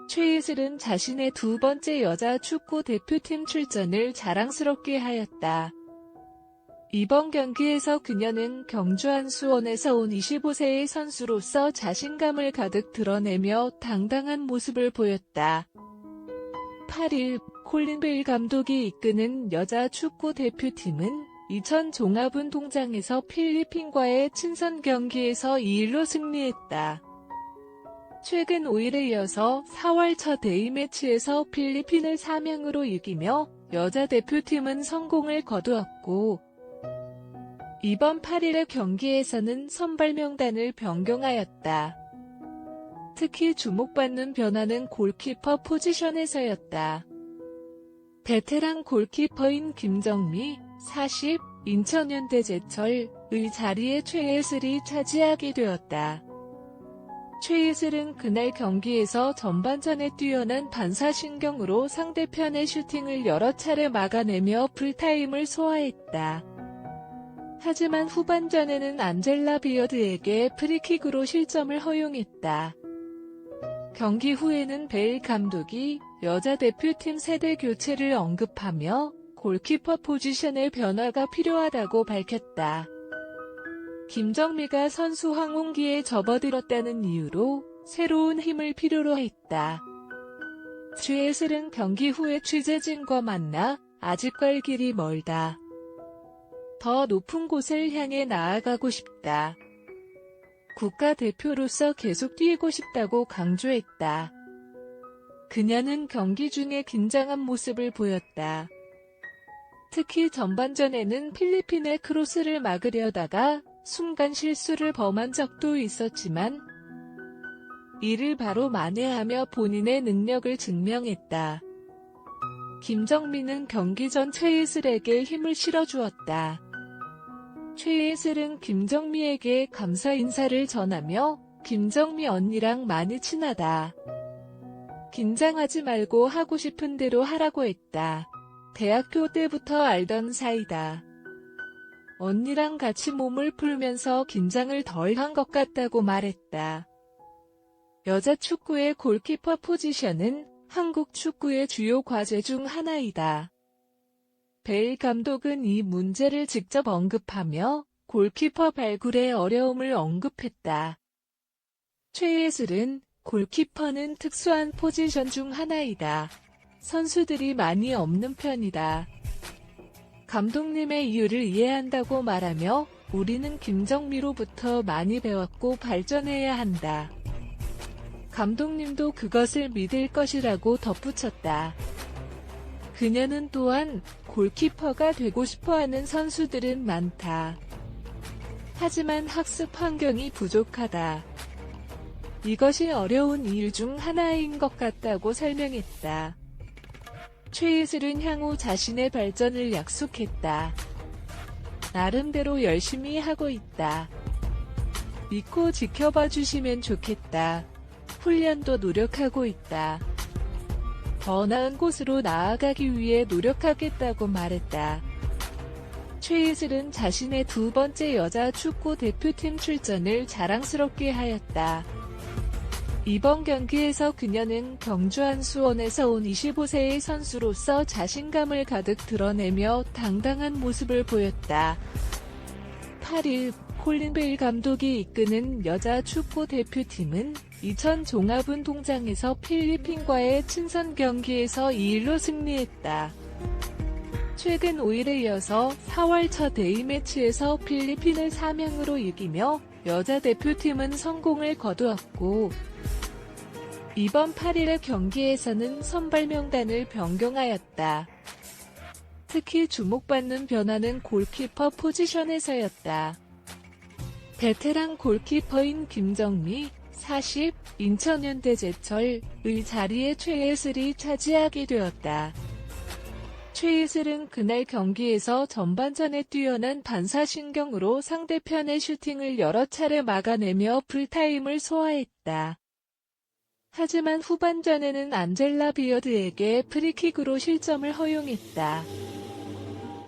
최예슬은 자신의 두 번째 여자 축구 대표팀 출전을 자랑스럽게 하였다. 이번 경기에서 그녀는 경주 한수원에서 온 25세의 선수로서 자신감을 가득 드러내며 당당한 모습을 보였다. 8일 콜린 베일 감독이 이끄는 여자 축구 대표팀은 이천 종합운동장에서 필리핀과의 친선 경기에서 2-1로 승리했다. 최근 5일에 이어서 4월 첫 A매치에서 필리핀을 4-0으로 이기며 여자 대표팀은 성공을 거두었고, 이번 8일의 경기에서는 선발 명단을 변경하였다. 특히 주목받는 변화는 골키퍼 포지션에서였다. 베테랑 골키퍼인 김정미, 40, 인천현대 제철의 자리에 최예슬이 차지하게 되었다. 최예슬은 그날 경기에서 전반전에 뛰어난 반사신경으로 상대편의 슈팅을 여러 차례 막아내며 풀타임을 소화했다. 하지만 후반전에는 안젤라 비어드에게 프리킥으로 실점을 허용했다. 경기 후에는 베일 감독이 여자 대표팀 세대 교체를 언급하며 골키퍼 포지션의 변화가 필요하다고 밝혔다. 김정미가 선수 황홍기에 접어들었다는 이유로 새로운 힘을 필요로 했다. 최예슬은 경기 후에 취재진과 만나 아직 갈 길이 멀다. 더 높은 곳을 향해 나아가고 싶다. 국가대표로서 계속 뛰고 싶다고 강조했다. 그녀는 경기 중에 긴장한 모습을 보였다. 특히 전반전에는 필리핀의 크로스를 막으려다가 순간 실수를 범한 적도 있었지만 이를 바로 만회하며 본인의 능력을 증명했다. 김정미는 경기 전 최예슬에게 힘을 실어주었다. 최예슬은 김정미에게 감사 인사를 전하며 김정미 언니랑 많이 친하다. 긴장하지 말고 하고 싶은 대로 하라고 했다. 대학교 때부터 알던 사이다. 언니랑 같이 몸을 풀면서 긴장을 덜 한 것 같다고 말했다. 여자 축구의 골키퍼 포지션은 한국 축구의 주요 과제 중 하나이다. 베일 감독은 이 문제를 직접 언급하며 골키퍼 발굴의 어려움을 언급했다. 최예슬은 골키퍼는 특수한 포지션 중 하나이다. 선수들이 많이 없는 편이다. 감독님의 이유를 이해한다고 말하며 우리는 김정미로부터 많이 배웠고 발전해야 한다. 감독님도 그것을 믿을 것이라고 덧붙였다. 그녀는 또한 골키퍼가 되고 싶어하는 선수들은 많다. 하지만 학습 환경이 부족하다. 이것이 어려운 일 중 하나인 것 같다고 설명했다. 최예슬은 향후 자신의 발전을 약속했다. 나름대로 열심히 하고 있다. 믿고 지켜봐 주시면 좋겠다. 훈련도 노력하고 있다. 더 나은 곳으로 나아가기 위해 노력하겠다고 말했다. 최예슬은 자신의 두 번째 여자 축구 대표팀 출전을 자랑스럽게 하였다. 이번 경기에서 그녀는 경주 한수원에서 온 25세의 선수로서 자신감을 가득 드러내며 당당한 모습을 보였다. 8일 콜린 베일 감독이 이끄는 여자 축구 대표팀은 이천 종합운동장에서 필리핀과의 친선 경기에서 2-1로 승리했다. 최근 5일에 이어서 4월 첫 A매치에서 필리핀을 4-0으로 이기며 여자 대표팀은 성공을 거두었고, 이번 8일의 경기에서는 선발 명단을 변경하였다. 특히 주목받는 변화는 골키퍼 포지션에서였다. 베테랑 골키퍼인 김정미, 40, 인천현대 제철의 자리에 최예슬이 차지하게 되었다. 최예슬은 그날 경기에서 전반전에 뛰어난 반사신경으로 상대편의 슈팅을 여러 차례 막아내며 풀타임을 소화했다. 하지만 후반전에는 안젤라 비어드에게 프리킥으로 실점을 허용했다.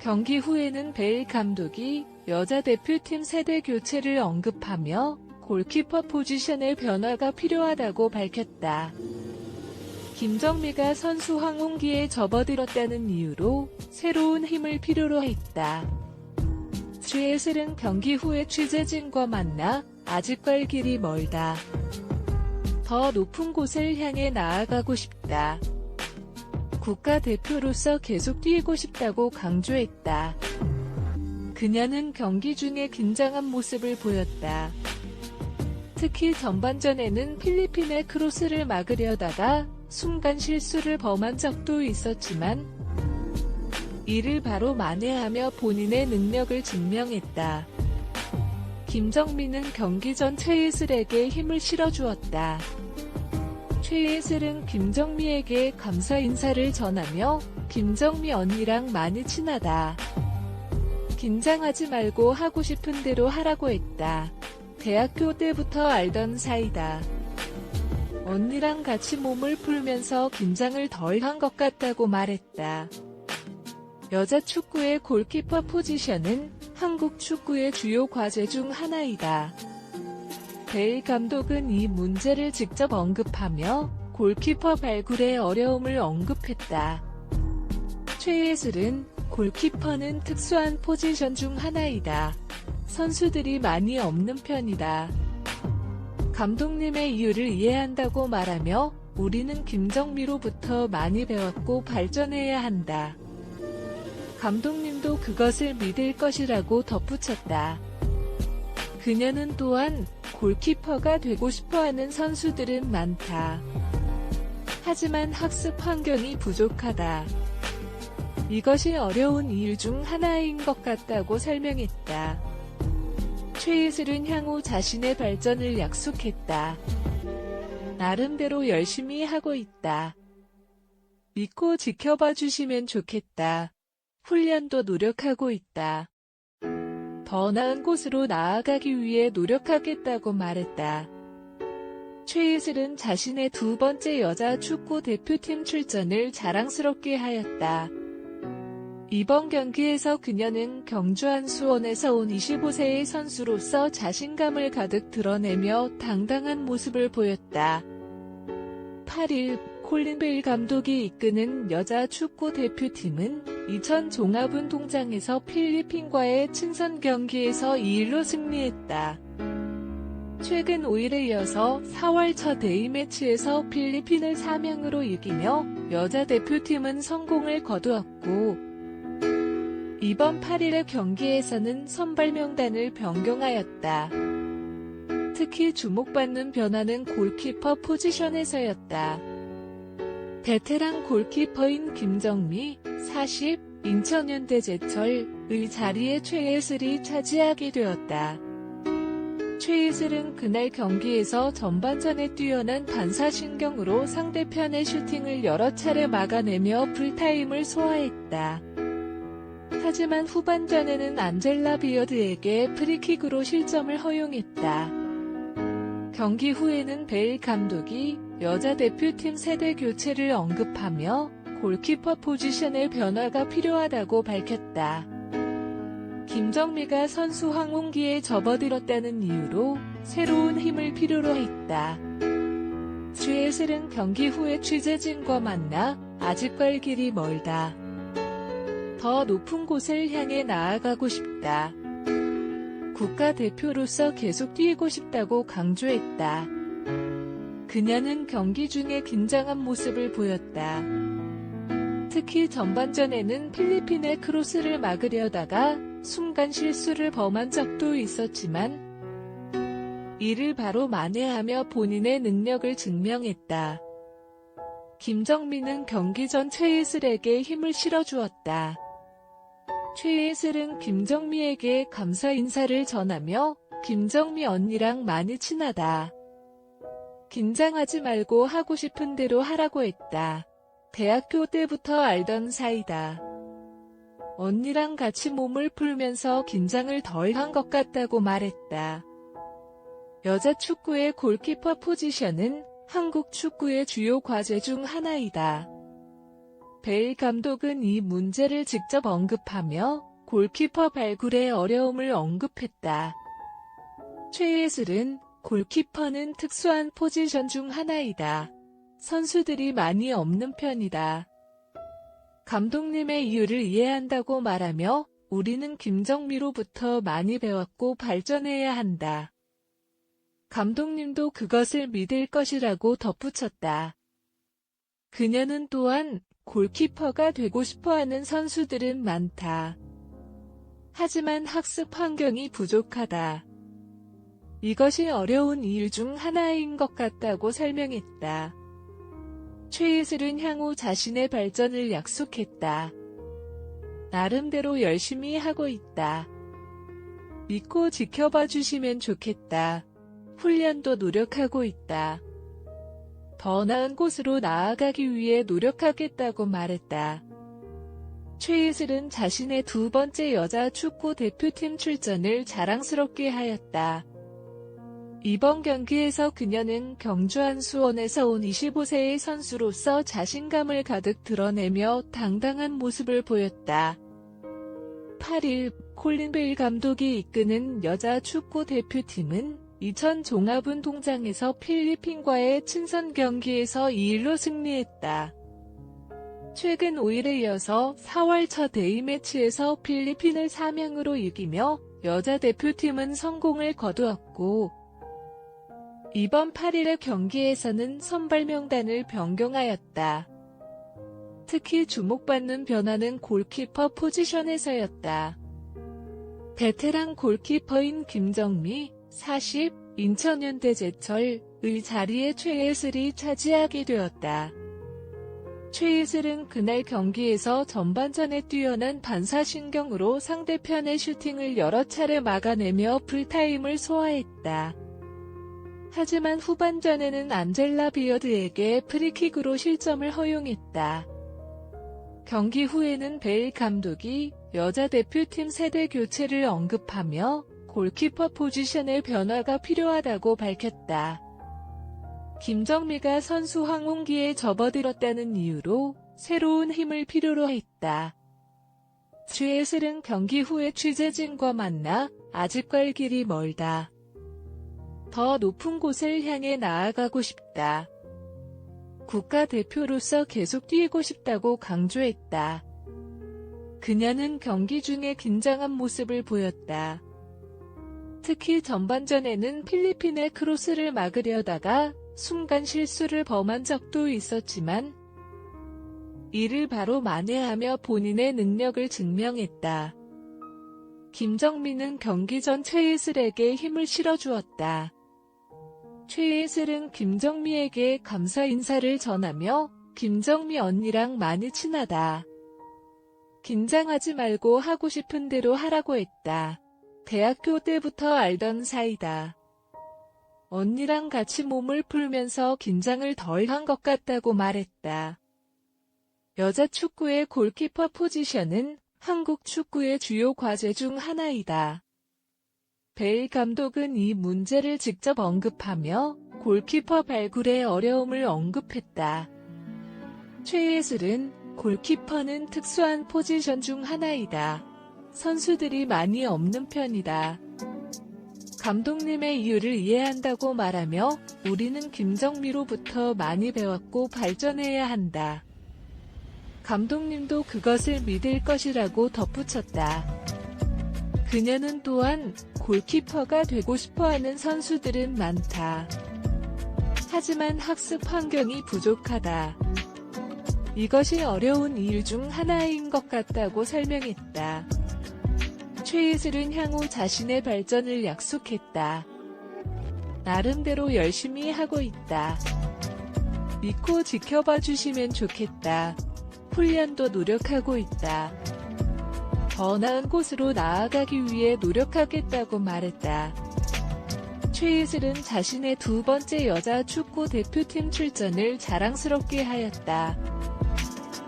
경기 후에는 베일 감독이 여자 대표팀 세대 교체를 언급하며 골키퍼 포지션의 변화가 필요하다고 밝혔다. 김정미가 선수 황운기에 접어들었다는 이유로 새로운 힘을 필요로 했다. 최예슬은 경기 후에 취재진과 만나 아직 갈 길이 멀다. 더 높은 곳을 향해 나아가고 싶다. 국가대표로서 계속 뛰고 싶다고 강조했다. 그녀는 경기 중에 긴장한 모습을 보였다. 특히 전반전에는 필리핀의 크로스를 막으려다가 순간 실수를 범한 적도 있었지만 이를 바로 만회하며 본인의 능력을 증명했다. 김정미는 경기 전 최예슬에게 힘을 실어주었다. 최예슬은 김정미에게 감사 인사를 전하며 김정미 언니랑 많이 친하다. 긴장하지 말고 하고 싶은 대로 하라고 했다. 대학교 때부터 알던 사이다. 언니랑 같이 몸을 풀면서 긴장을 덜 한 것 같다고 말했다. 여자 축구의 골키퍼 포지션은 한국 축구의 주요 과제 중 하나이다. 베일 감독은 이 문제를 직접 언급하며 골키퍼 발굴의 어려움을 언급했다. 최예슬은 골키퍼는 특수한 포지션 중 하나이다. 선수들이 많이 없는 편이다. 감독님의 이유를 이해한다고 말하며 우리는 김정미로부터 많이 배웠고 발전해야 한다. 감독님도 그것을 믿을 것이라고 덧붙였다. 그녀는 또한 골키퍼가 되고 싶어하는 선수들은 많다. 하지만 학습 환경이 부족하다. 이것이 어려운 이유 중 하나인 것 같다고 설명했다. 최예슬은 향후 자신의 발전을 약속했다. 나름대로 열심히 하고 있다. 믿고 지켜봐 주시면 좋겠다. 훈련도 노력하고 있다. 더 나은 곳으로 나아가기 위해 노력하겠다고 말했다. 최예슬은 자신의 두 번째 여자 축구 대표팀 출전을 자랑스럽게 하였다. 이번 경기에서 그녀는 경주 한수원에서 온 25세의 선수로서 자신감을 가득 드러내며 당당한 모습을 보였다. 8일 콜린 베일 감독이 이끄는 여자 축구 대표팀은 이천 종합운동장에서 필리핀과의 친선 경기에서 2-1로 승리했다. 최근 5일에 이어서 4월 첫 A매치에서 필리핀을 4-0으로 이기며 여자 대표팀은 성공을 거두었고 이번 8일의 경기에서는 선발 명단을 변경하였다. 특히 주목받는 변화는 골키퍼 포지션에서였다. 베테랑 골키퍼인 김정미, 40, 인천현대 제철의 자리에 최예슬이 차지하게 되었다. 최예슬은 그날 경기에서 전반전에 뛰어난 반사신경으로 상대편의 슈팅을 여러 차례 막아내며 풀타임을 소화했다. 하지만 후반전에는 안젤라 비어드에게 프리킥으로 실점을 허용했다. 경기 후에는 베일 감독이 여자 대표팀 세대 교체를 언급하며 골키퍼 포지션의 변화가 필요하다고 밝혔다. 김정미가 선수 황운기에 접어들었다는 이유로 새로운 힘을 필요로 했다. 최예슬은 경기 후에 취재진과 만나 아직 갈 길이 멀다. 더 높은 곳을 향해 나아가고 싶다. 국가대표로서 계속 뛰고 싶다고 강조했다. 그녀는 경기 중에 긴장한 모습을 보였다. 특히 전반전에는 필리핀의 크로스를 막으려다가 순간 실수를 범한 적도 있었지만 이를 바로 만회하며 본인의 능력을 증명했다. 김정미는 경기 전 최예슬에게 힘을 실어주었다. 최예슬은 김정미에게 감사 인사를 전하며 김정미 언니랑 많이 친하다. 긴장하지 말고 하고 싶은 대로 하라고 했다. 대학교 때부터 알던 사이다. 언니랑 같이 몸을 풀면서 긴장을 덜 한 것 같다고 말했다. 여자 축구의 골키퍼 포지션은 한국 축구의 주요 과제 중 하나이다. 베일 감독은 이 문제를 직접 언급하며 골키퍼 발굴의 어려움을 언급했다. 최예슬은 골키퍼는 특수한 포지션 중 하나이다. 선수들이 많이 없는 편이다. 감독님의 이유를 이해한다고 말하며 우리는 김정미로부터 많이 배웠고 발전해야 한다. 감독님도 그것을 믿을 것이라고 덧붙였다. 그녀는 또한 골키퍼가 되고 싶어하는 선수들은 많다. 하지만 학습 환경이 부족하다. 이것이 어려운 일 중 하나인 것 같다고 설명했다. 최예슬은 향후 자신의 발전을 약속했다. 나름대로 열심히 하고 있다. 믿고 지켜봐 주시면 좋겠다. 훈련도 노력하고 있다. 더 나은 곳으로 나아가기 위해 노력하겠다고 말했다. 최예슬은 자신의 두 번째 여자 축구 대표팀 출전을 자랑스럽게 하였다. 이번 경기에서 그녀는 경주 한수원에서 온 25세의 선수로서 자신감을 가득 드러내며 당당한 모습을 보였다. 8일 콜린 베일 감독이 이끄는 여자 축구 대표팀은 이천 종합운동장에서 필리핀과의 친선 경기에서 2-1로 승리했다. 최근 5일에 이어서 4월 첫 A매치에서 필리핀을 4-0으로 이기며 여자 대표팀은 성공을 거두었고 이번 8일의 경기에서는 선발 명단을 변경하였다. 특히 주목받는 변화는 골키퍼 포지션에서였다. 베테랑 골키퍼인 김정미, 40, 인천현대 제철의 자리에 최예슬이 차지하게 되었다. 최예슬은 그날 경기에서 전반전에 뛰어난 반사신경으로 상대편의 슈팅을 여러 차례 막아내며 풀타임을 소화했다. 하지만 후반전에는 안젤라 비어드에게 프리킥으로 실점을 허용했다. 경기 후에는 베일 감독이 여자 대표팀 세대 교체를 언급하며 골키퍼 포지션의 변화가 필요하다고 밝혔다. 김정미가 선수 황혼기에 접어들었다는 이유로 새로운 힘을 필요로 했다. 최예슬은 경기 후에 취재진과 만나 아직 갈 길이 멀다. 더 높은 곳을 향해 나아가고 싶다. 국가대표로서 계속 뛰고 싶다고 강조했다. 그녀는 경기 중에 긴장한 모습을 보였다. 특히 전반전에는 필리핀의 크로스를 막으려다가 순간 실수를 범한 적도 있었지만 이를 바로 만회하며 본인의 능력을 증명했다. 김정미는 경기 전 최예슬에게 힘을 실어주었다. 최예슬은 김정미에게 감사 인사를 전하며 김정미 언니랑 많이 친하다. 긴장하지 말고 하고 싶은 대로 하라고 했다. 대학교 때부터 알던 사이다. 언니랑 같이 몸을 풀면서 긴장을 덜 한 것 같다고 말했다. 여자 축구의 골키퍼 포지션은 한국 축구의 주요 과제 중 하나이다. 베일 감독은 이 문제를 직접 언급하며 골키퍼 발굴의 어려움을 언급했다. 최예슬은 골키퍼는 특수한 포지션 중 하나이다. 선수들이 많이 없는 편이다. 감독님의 이유를 이해한다고 말하며 우리는 김정미로부터 많이 배웠고 발전해야 한다. 감독님도 그것을 믿을 것이라고 덧붙였다. 그녀는 또한 골키퍼가 되고 싶어하는 선수들은 많다. 하지만 학습 환경이 부족하다. 이것이 어려운 일 중 하나인 것 같다고 설명했다. 최예슬은 향후 자신의 발전을 약속했다. 나름대로 열심히 하고 있다. 믿고 지켜봐 주시면 좋겠다. 훈련도 노력하고 있다. 더 나은 곳으로 나아가기 위해 노력하겠다고 말했다. 최예슬은 자신의 두 번째 여자 축구 대표팀 출전을 자랑스럽게 하였다.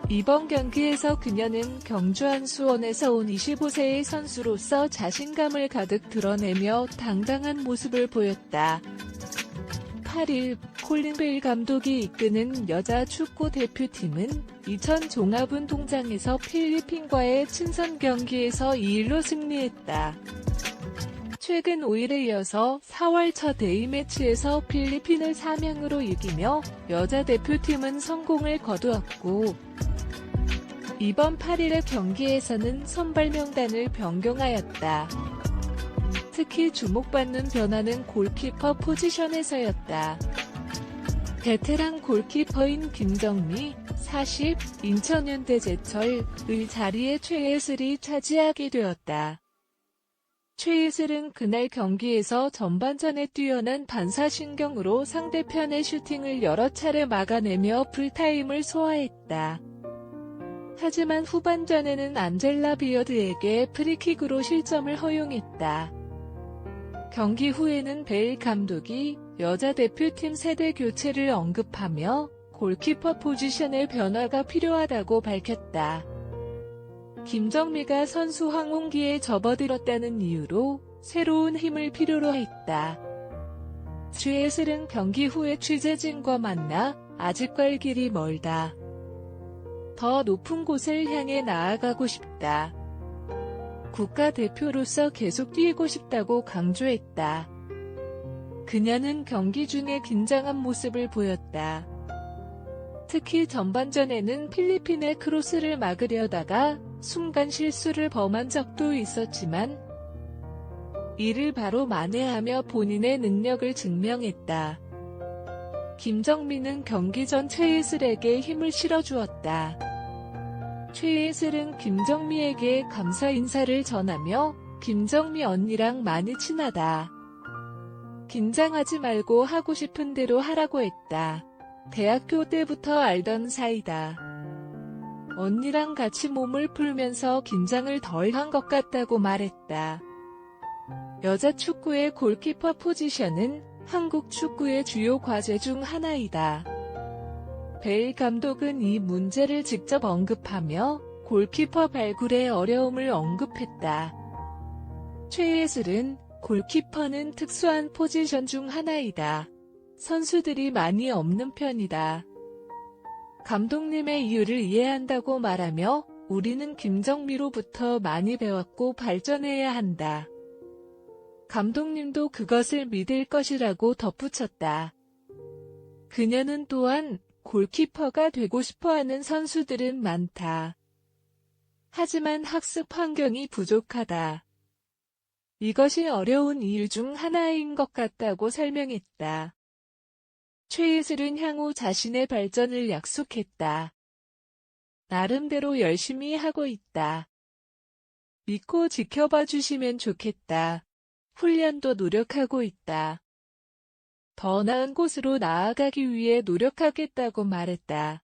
이번 경기에서 그녀는 경주 한수원에서 온 25세의 선수로서 자신감을 가득 드러내며 당당한 모습을 보였다. 8일 콜린 베일 감독이 이끄는 여자 축구 대표팀은 이천 종합운동장에서 필리핀과의 친선 경기에서 2-1로 승리했다. 최근 5일에 이어서 4월 첫 A매치에서 필리핀을 4명으로 이기며 여자 대표팀은 성공을 거두었고, 이번 8일의 경기에서는 선발 명단을 변경하였다. 특히 주목받는 변화는 골키퍼 포지션에서였다. 베테랑 골키퍼인 김정미, 40, 인천현대제철의 자리에 최예슬이 차지하게 되었다. 최예슬은 그날 경기에서 전반전에 뛰어난 반사신경으로 상대편의 슈팅을 여러 차례 막아내며 풀타임을 소화했다. 하지만 후반전에는 안젤라 비어드에게 프리킥으로 실점을 허용했다. 경기 후에는 벨 감독이 여자 대표팀 세대 교체를 언급하며 골키퍼 포지션의 변화가 필요하다고 밝혔다. 김정미가 선수 황홍기에 접어들었다는 이유로 새로운 힘을 필요로 했다. 최예슬은 경기 후에 취재진과 만나 아직 갈 길이 멀다. 더 높은 곳을 향해 나아가고 싶다. 국가대표로서 계속 뛰고 싶다고 강조했다. 그녀는 경기 중에 긴장한 모습을 보였다. 특히 전반전에는 필리핀의 크로스를 막으려다가 순간 실수를 범한 적도 있었지만 이를 바로 만회하며 본인의 능력을 증명했다. 김정미는 경기 전 최예슬에게 힘을 실어주었다. 최예슬은 김정미에게 감사 인사를 전하며 김정미 언니랑 많이 친하다. 긴장하지 말고 하고 싶은 대로 하라고 했다. 대학교 때부터 알던 사이다. 언니랑 같이 몸을 풀면서 긴장을 덜 한 것 같다고 말했다. 여자 축구의 골키퍼 포지션은 한국 축구의 주요 과제 중 하나이다. 벨 감독은 이 문제를 직접 언급하며 골키퍼 발굴의 어려움을 언급했다. 최예슬은 골키퍼는 특수한 포지션 중 하나이다. 선수들이 많이 없는 편이다. 감독님의 이유를 이해한다고 말하며 우리는 김정미로부터 많이 배웠고 발전해야 한다. 감독님도 그것을 믿을 것이라고 덧붙였다. 그녀는 또한 골키퍼가 되고 싶어하는 선수들은 많다. 하지만 학습 환경이 부족하다. 이것이 어려운 이유 중 하나인 것 같다고 설명했다. 최예슬은 향후 자신의 발전을 약속했다. 나름대로 열심히 하고 있다. 믿고 지켜봐 주시면 좋겠다. 훈련도 노력하고 있다. 더 나은 곳으로 나아가기 위해 노력하겠다고 말했다.